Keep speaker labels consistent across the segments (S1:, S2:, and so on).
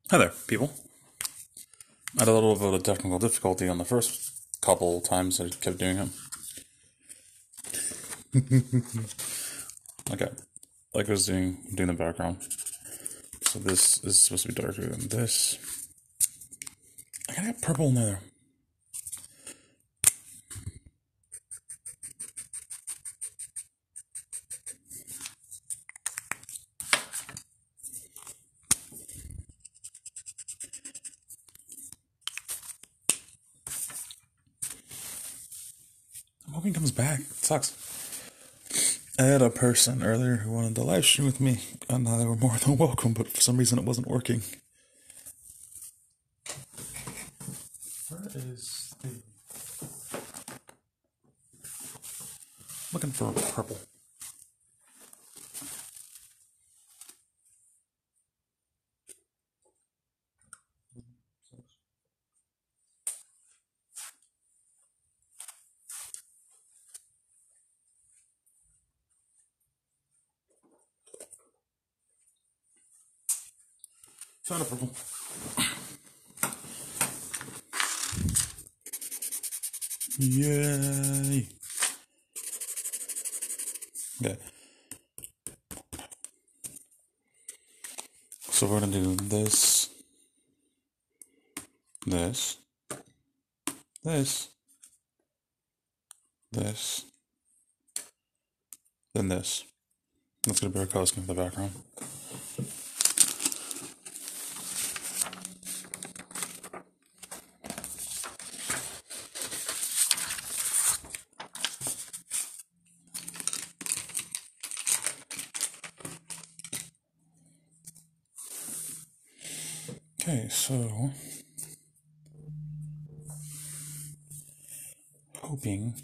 S1: Hi there, people. I had a little bit of technical difficulty on the first couple times I kept doing it. Okay, like I was doing the background. So this is supposed to be darker than this. I gotta get purple in there. I'm hoping he comes back. It sucks. I had a person earlier who wanted to live stream with me, and they were more than welcome, but for some reason it wasn't working. Where is the... Looking for purple. Found a purple. Yay! Okay. So we're gonna do this, this, this, this, then this. That's gonna be our color scheme for the background. Okay, so hoping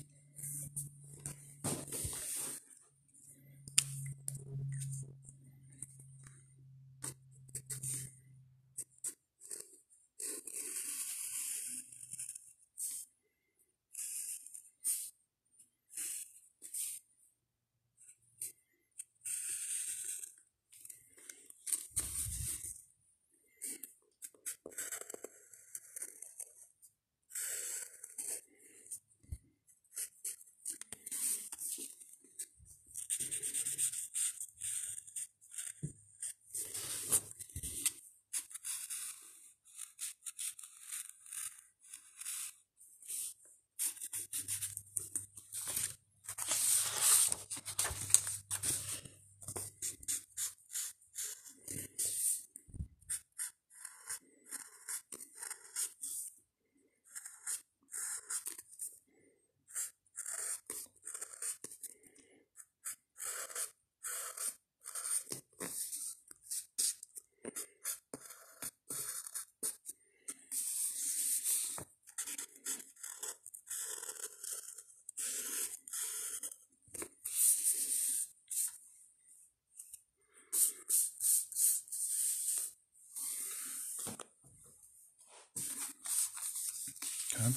S1: okay.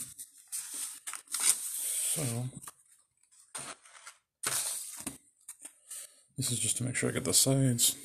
S1: So this is just to make sure I get the sides.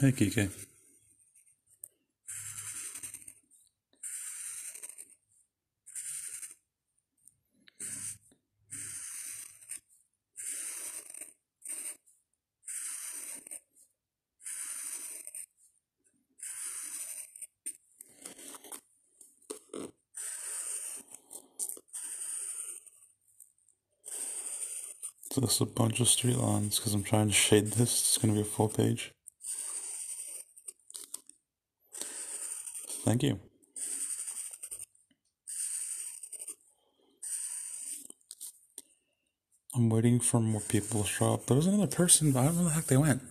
S1: Hey, Kike. Just a bunch of street lines because I'm trying to shade this. It's going to be a full page. Thank you. I'm waiting for more people to show up. There was another person, but I don't know where the heck they went.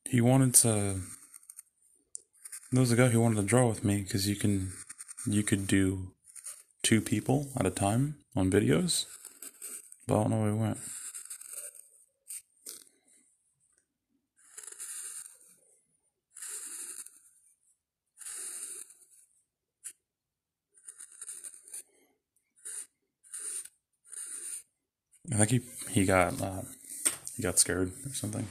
S1: He wanted to. There was a guy who wanted to draw with me because you could do 2 people at a time on videos, but I don't know where he went. I think he got scared or something.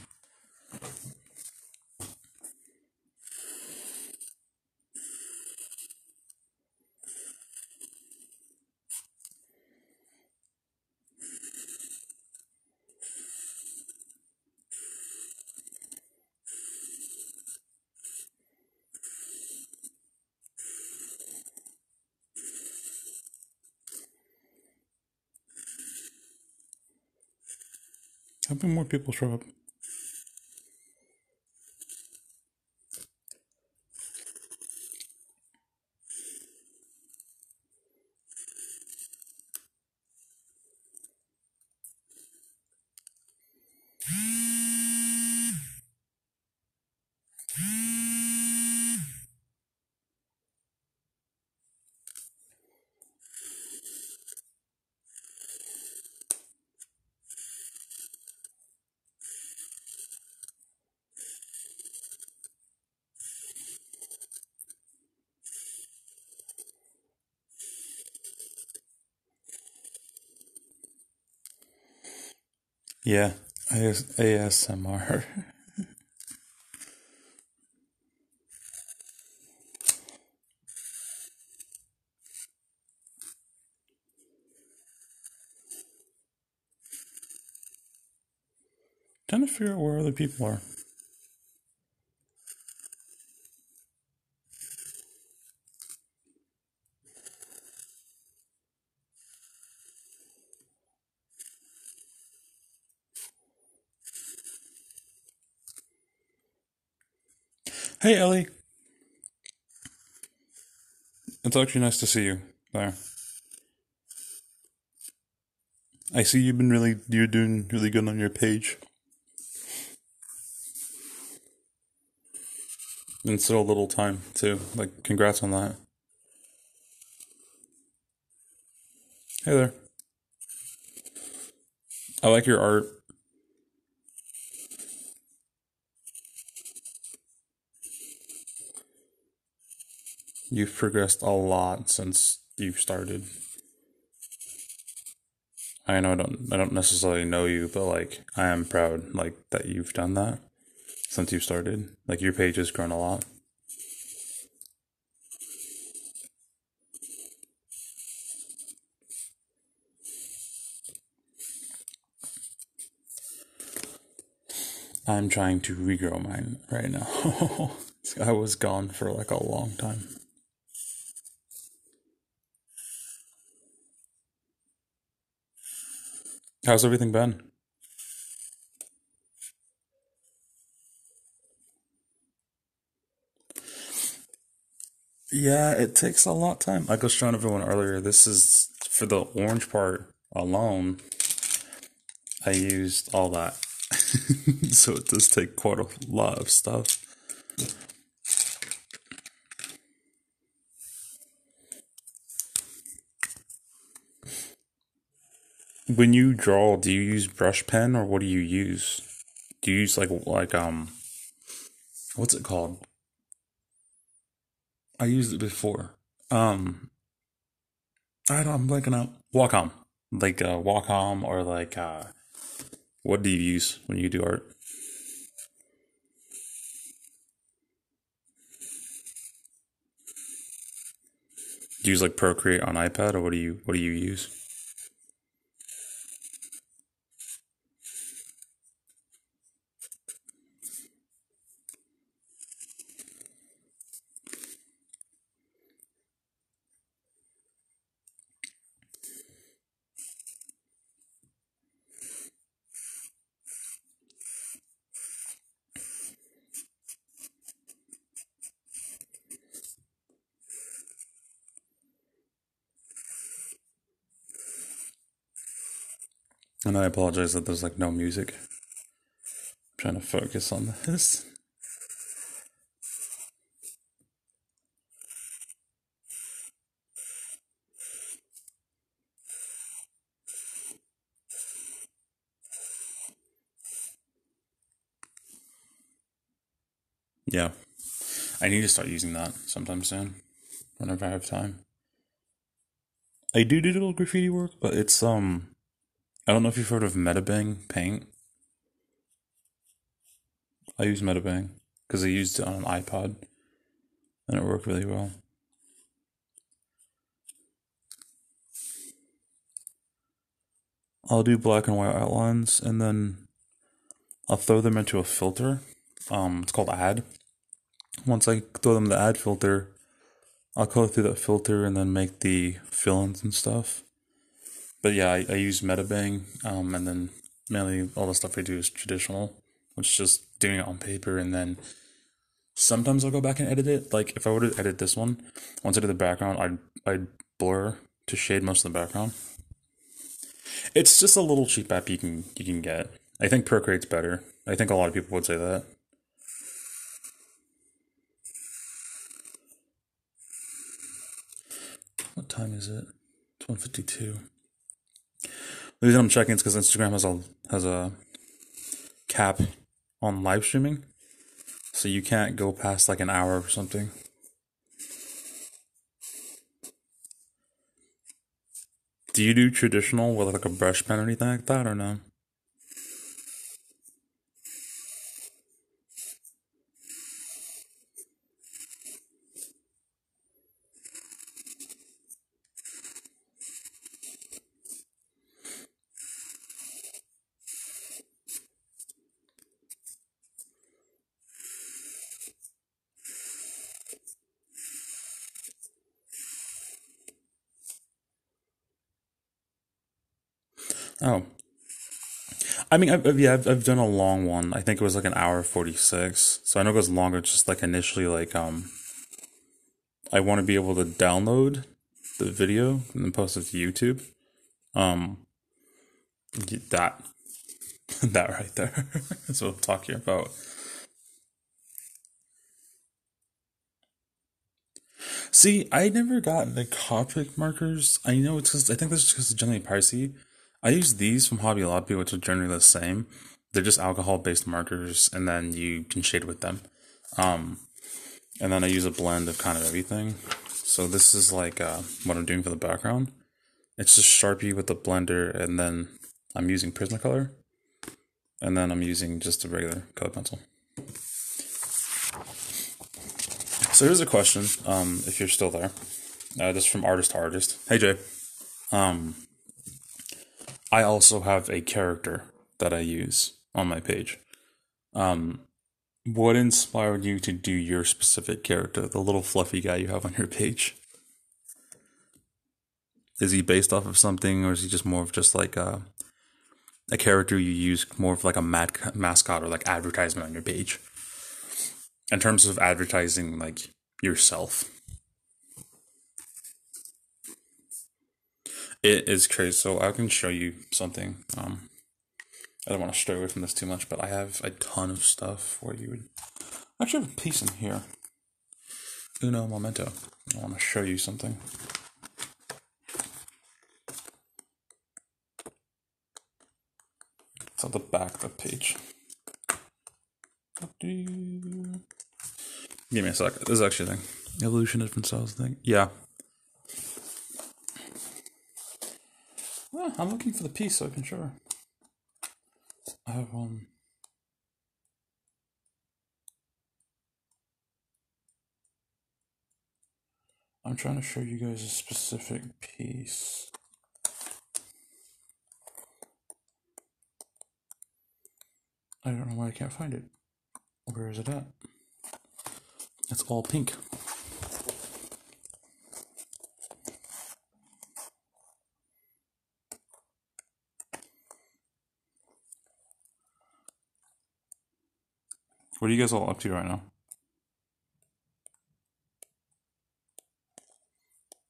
S1: Hoping more people show up. Yeah, ASMR. Trying to figure out where other people are. Hey, Ellie. It's actually nice to see you there. I see you're doing really good on your page. In so little time, too. Like, congrats on that. Hey there. I like your art. You've progressed a lot since you've started. I know I don't necessarily know you, but like I am proud like that you've done that since you started. Like your page has grown a lot. I'm trying to regrow mine right now. I was gone for like a long time. How's everything been? Yeah, it takes a lot of time. Like I was showing everyone earlier, this is for the orange part alone. I used all that. So it does take quite a lot of stuff. When you draw, do you use brush pen or what do you use? Do you use what's it called? I used it before. Um I'm blanking out. Wacom. like Wacom or like what do you use when you do art? Do you use like Procreate on iPad, or what do you use? And I apologize that there's like no music. I'm trying to focus on this. Yeah, I need to start using that sometime soon, whenever I have time. I do digital graffiti work, but it's I don't know if you've heard of Metabang Paint. I use Metabang because I used it on an iPod and it worked really well. I'll do black and white outlines and then I'll throw them into a filter. It's called Add. Once I throw them in the Add filter, I'll go through that filter and then make the fill-ins and stuff. But yeah, I use Metabang, and then mainly all the stuff I do is traditional, which is just doing it on paper, and then sometimes I'll go back and edit it. Like if I were to edit this one, once I did the background, I'd blur to shade most of the background. It's just a little cheap app you can get. I think Procreate's better. I think a lot of people would say that. What time is it? It's 1:52. The reason I'm checking is because Instagram has a cap on live streaming, so you can't go past like an hour or something. Do you do traditional with like a brush pen or anything like that, or no? Oh, I mean, I've done a long one. I think it was like an hour 46. So I know it goes longer. Just like initially, like I want to be able to download the video and then post it to YouTube. Um, that that right there. That's what I'm talking about. See, I never got the Copic markers. I know it's because I think that's just because it's generally pricey. I use these from Hobby Lobby, which are generally the same. They're just alcohol-based markers, and then you can shade with them. Um, and then I use a blend of kind of everything. So this is like what I'm doing for the background. It's just Sharpie with the blender, and then I'm using Prismacolor, and then I'm using just a regular color pencil. So here's a question, if you're still there. This is from artist to artist. Hey Jay. Um, I also have a character that I use on my page. Um, what inspired you to do your specific character, the little fluffy guy you have on your page? Is he based off of something, or is he just more of just like a character you use more of like a mascot or like advertisement on your page? In terms of advertising, like yourself, it is crazy. So I can show you something. I don't want to stray away from this too much, but I have a ton of stuff where you would actually have a piece in here. Uno momento. I want to show you something. It's on the back of the page. Give me a sec. This is actually a thing. Evolution of different styles thing. Yeah. Well, I'm looking for the piece so I can show her. I have one. I'm trying to show you guys a specific piece. I don't know why I can't find it. Where is it at? It's all pink. What are you guys all up to right now?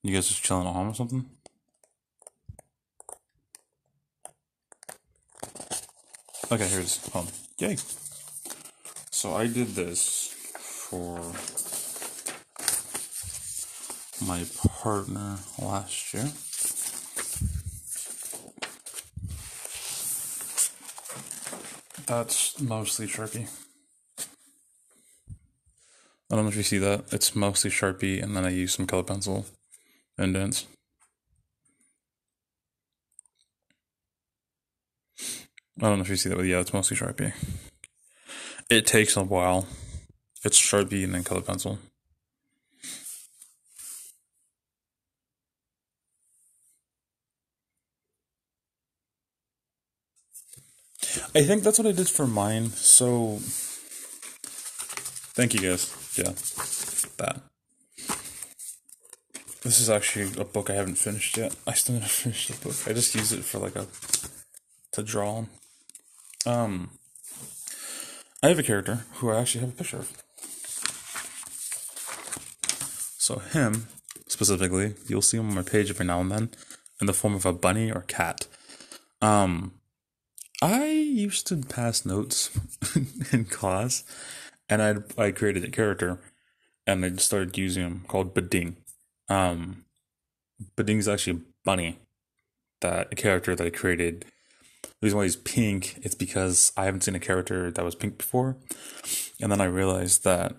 S1: You guys just chilling at home or something? Okay, here's home. Yay! So I did this for my partner last year. That's mostly Sharpie. I don't know if you see that. It's mostly Sharpie, and then I use some color pencil indents. I don't know if you see that, but yeah, it's mostly Sharpie. It takes a while. It's Sharpie and then color pencil. I think that's what I did for mine. So, thank you guys. Yeah, that. This is actually a book I haven't finished yet. I still haven't finished the book. I just use it for to draw on. I have a character who I actually have a picture of. So him, specifically, you'll see him on my page every now and then, in the form of a bunny or cat. I used to pass notes in class, and I created a character, and I just started using him called Bading. Bading is actually a bunny, a character that I created. The reason why he's pink, it's because I haven't seen a character that was pink before, and then I realized that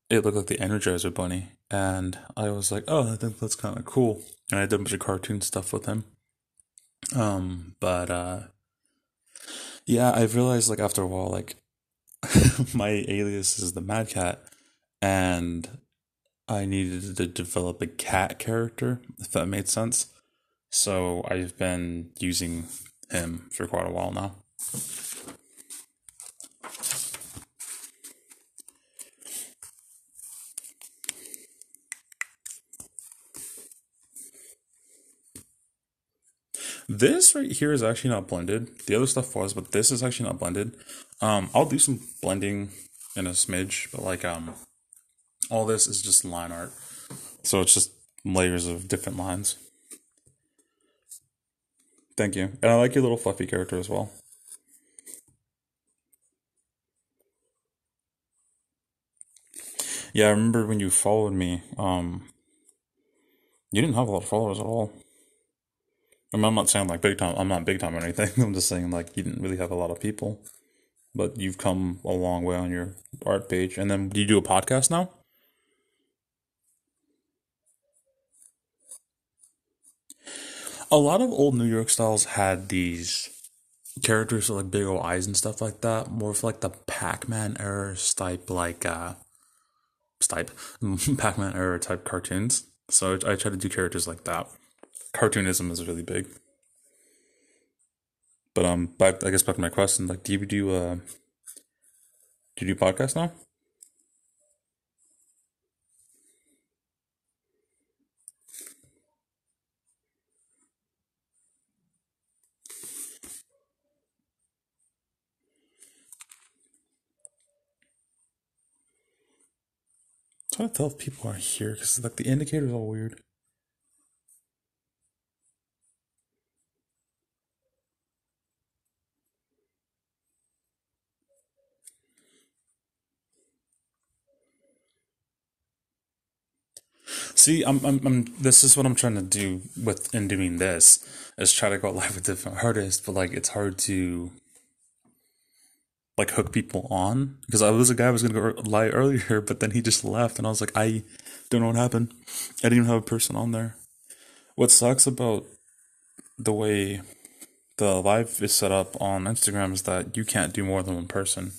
S1: it looked like the Energizer Bunny, and I was like, oh, I think that's kind of cool, and I did a bunch of cartoon stuff with him. Yeah, I've realized after a while, my alias is the Mad Cat, and I needed to develop a cat character, if that made sense. So I've been using him for quite a while now. This right here is actually not blended. The other stuff was, but this is actually not blended. I'll do some blending in a smidge, but all this is just line art. So it's just layers of different lines. Thank you. And I like your little fluffy character as well. Yeah, I remember when you followed me, you didn't have a lot of followers at all. I mean, I'm not saying big time, I'm not big time or anything. I'm just saying you didn't really have a lot of people. But you've come a long way on your art page. And then do you do a podcast now? A lot of old New York styles had these characters with big old eyes and stuff like that. More of the Pac-Man era type, Pac-Man era type cartoons. So I try to do characters like that. Cartoonism is really big. But I guess back to my question, do you do podcasts now? I'm trying to tell if people are here because the indicator's all weird. See, this is what I'm trying to do in doing this, is try to go live with different artists, but it's hard to hook people on, because I was a guy who was gonna go live earlier, but then he just left, and I was like, I don't know what happened. I didn't even have a person on there. What sucks about the way the live is set up on Instagram is that you can't do more than one person.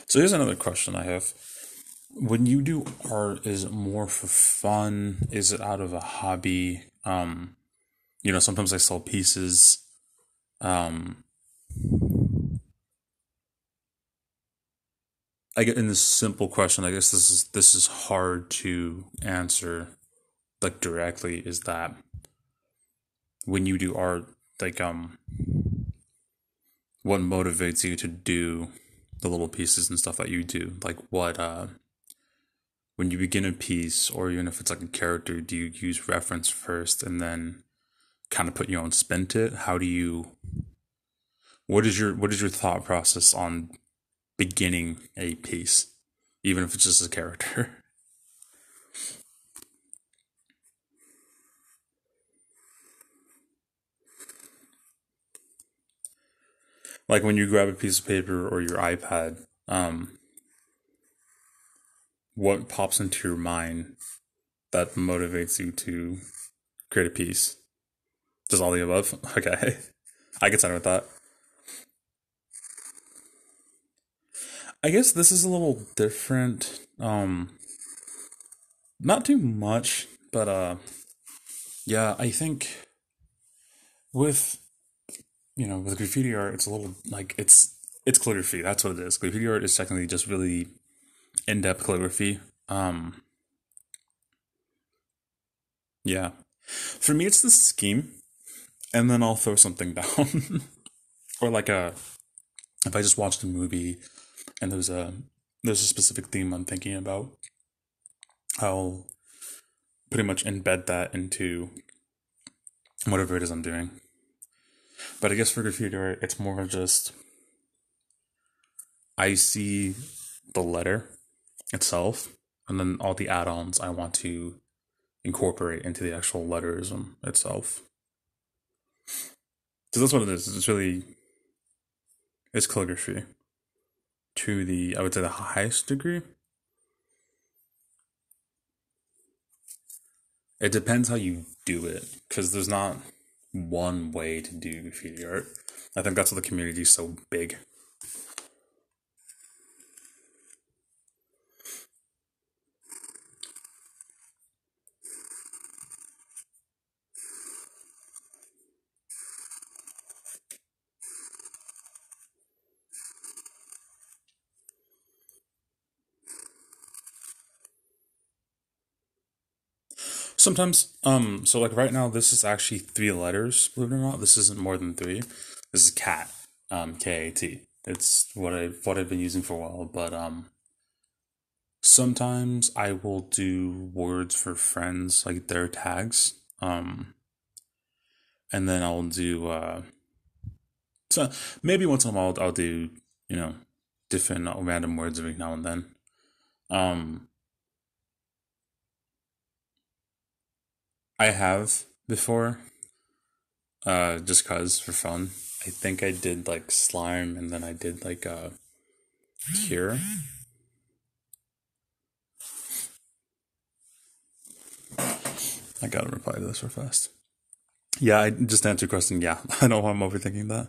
S1: So here's another question I have. When you do art, is it more for fun? Is it out of a hobby? Sometimes I sell pieces. Um, I get in this simple question. I guess this is hard to answer like directly. Is that when you do art, like what motivates you to do the little pieces and stuff that you do? Like what when you begin a piece, or even if it's like a character, do you use reference first and then kind of put your own spin to it? What is your thought process on beginning a piece, even if it's just a character? Like when you grab a piece of paper or your iPad, what pops into your mind that motivates you to create a piece? Just all the above? Okay. I get started with that. I guess this is a little different. Not too much, but yeah, I think with with graffiti art, it's a little like it's calligraphy. That's what it is. Graffiti art is technically just really in-depth calligraphy. Um, yeah. For me, it's the scheme, and then I'll throw something down, or like a if I just watched a movie and there's a specific theme I'm thinking about, I'll pretty much embed that into whatever it is I'm doing. But I guess for graffiti art, it's more of just I see the letter itself, and then all the add-ons I want to incorporate into the actual letterism itself. So that's what it is. It's calligraphy to the I would say the highest degree. It depends how you do it, because there's not one way to do graffiti art. I think that's why the community is so big. Sometimes, so like right now, this is actually three letters. Believe it or not, this isn't more than three. This is cat, KAT. It's what I've been using for a while, but sometimes I will do words for friends, like their tags, and then I'll do so maybe once in a while I'll do you know different random words every now and then. Um, I have before, just cause for fun. I think I did like slime, and then I did like cure. I gotta reply to this real fast. Yeah, I just answered your question. Yeah, I know I'm overthinking that.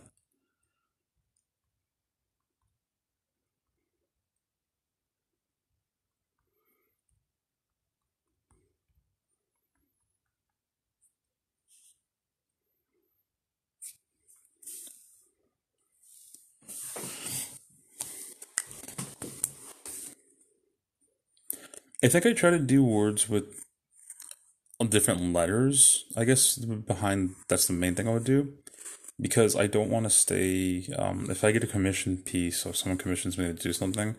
S1: I think I try to do words with different letters. I guess behind that's the main thing I would do, because I don't want to stay. If I get a commission piece or someone commissions me to do something,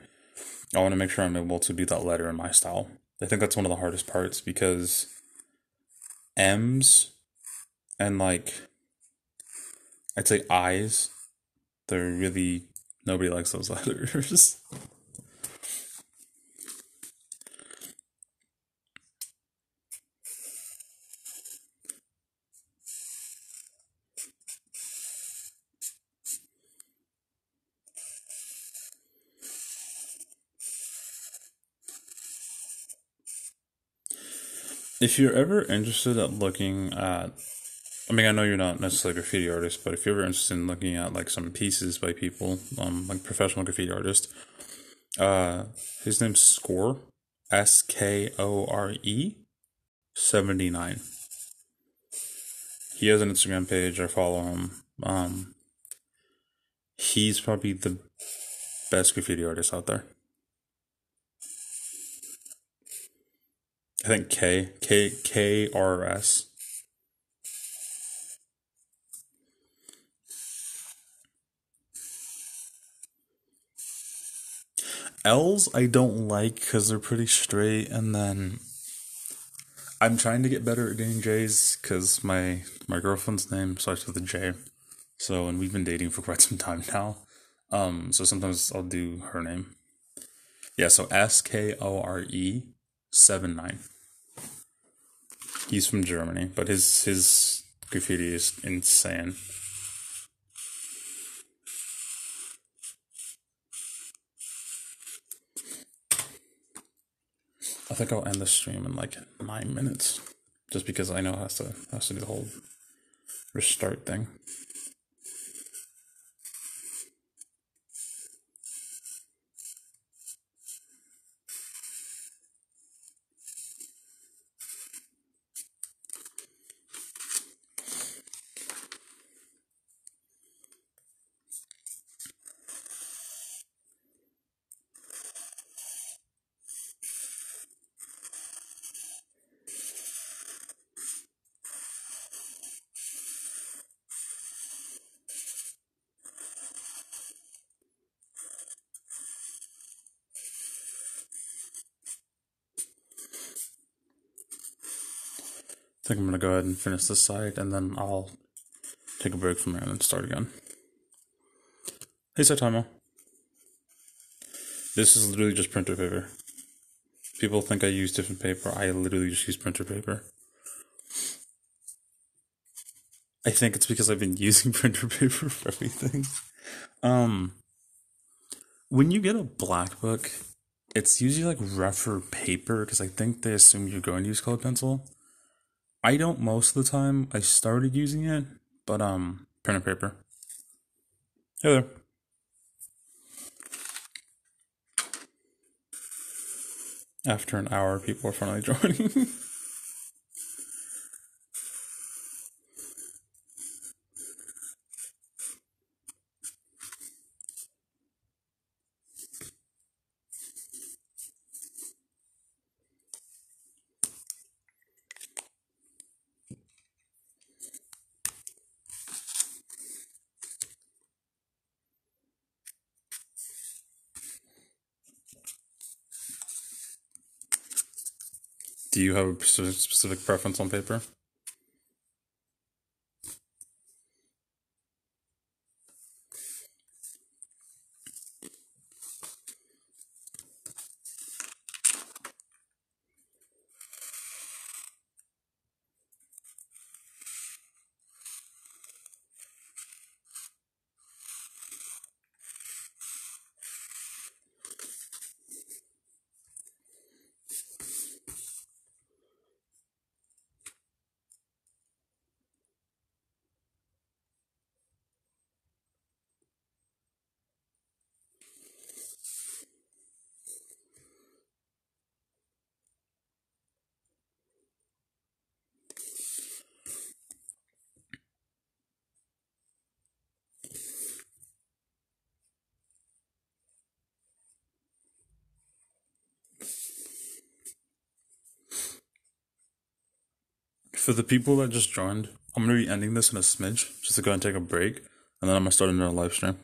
S1: I want to make sure I'm able to be that letter in my style. I think that's one of the hardest parts, because M's and like I'd say I's, they're really nobody likes those letters. If you're ever interested at looking at, I mean, I know you're not necessarily a graffiti artist, but if you're ever interested in looking at like some pieces by people, like professional graffiti artists, uh, his name's Score, Skore 79. He has an Instagram page. I follow him. He's probably the best graffiti artist out there. I think KRS. L's I don't like because they're pretty straight, and then I'm trying to get better at getting J's because my girlfriend's name starts with a J. So, and we've been dating for quite some time now. So sometimes I'll do her name. Yeah, so Skore 79. He's from Germany, but his graffiti is insane. I think I'll end the stream in like 9 minutes, just because I know it has to do the whole restart thing. I think I'm gonna go ahead and finish this side, and then I'll take a break from there and then start again. Hey, Saitama. This is literally just printer paper. People think I use different paper. I literally just use printer paper. I think it's because I've been using printer paper for everything. When you get a black book, it's usually like rougher paper because I think they assume you're going to use colored pencil. I don't most of the time. I started using it, but printer paper. Hey there. After an hour, people are finally joining. Do you have a specific preference on paper? For the people that just joined, I'm going to be ending this in a smidge, just to go and take a break, and then I'm going to start another live stream.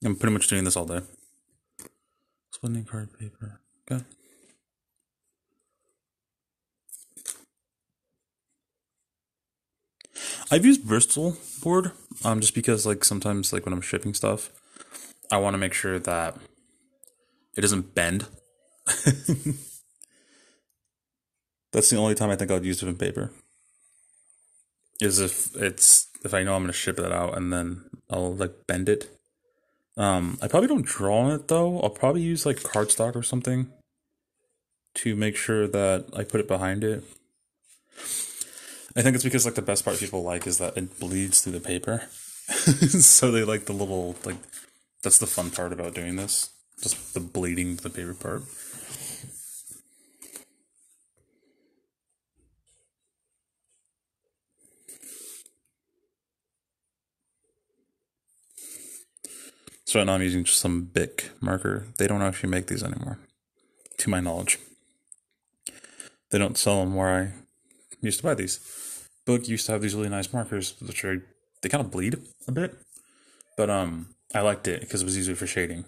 S1: I'm pretty much doing this all day. Splitting card paper. Okay. I've used Bristol board, just because like sometimes like when I'm shipping stuff, I want to make sure that it doesn't bend. That's the only time I think I'll use different paper. Is if I know I'm gonna ship that out and then I'll like bend it. I probably don't draw on it though. I'll probably use like cardstock or something. to make sure that I put it behind it. I think it's because like the best part people like is that it bleeds through the paper. So they like the little like that's the fun part about doing this. Just the bleeding to the paper part. So right now I'm using just some Bic marker. They don't actually make these anymore, to my knowledge. They don't sell them where I used to buy these. Book used to have these really nice markers, which are they kind of bleed a bit, but I liked it because it was easier for shading.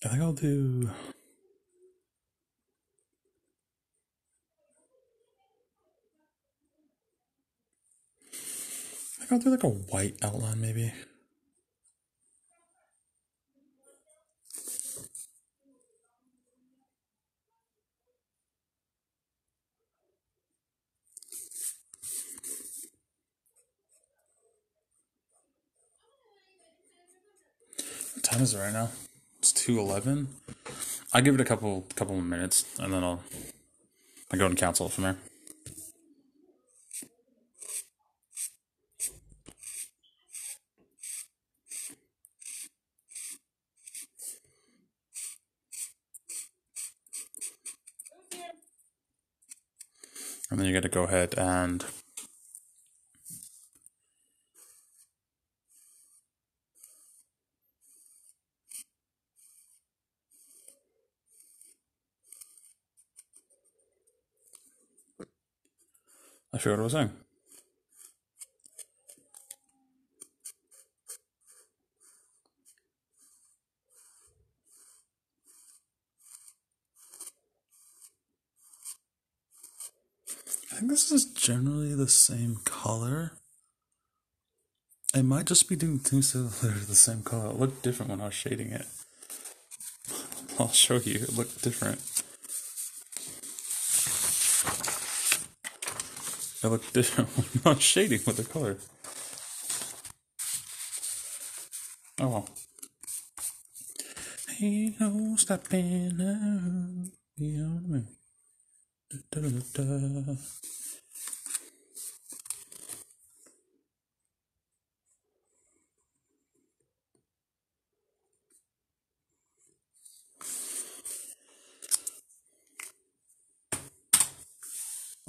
S1: I think I'll do. I think I'll do like a white outline maybe. What time is it right now? It's 2:11. I give it a couple of minutes and then I go and cancel it from there. And then you got to go ahead and I forgot what I was saying. I think this is generally the same color. I might just be doing things that are the same color. It looked different when I was shading it. I'll show you. It looked different. It looked different when I was shading with the color. Oh well. Ain't no stopping now. You know what I mean? Da, da, da, da.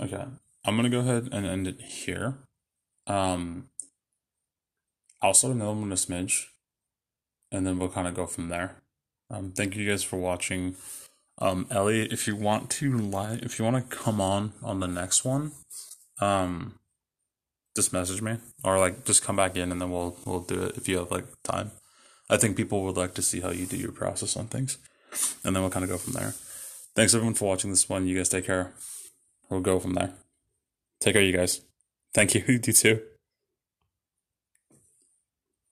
S1: Okay, I'm gonna go ahead and end it here. Um, I'll start another one in a smidge, and then we'll kind of go from there. Thank you guys for watching. Elliot, if you want if you want to come on the next one, um, just message me or like just come back in and then we'll do it if you have like time. I think people would like to see how you do your process on things, and then we'll kind of go from there. Thanks everyone for watching this one. You guys take care. We'll go from there. Take care, you guys. Thank you. You too.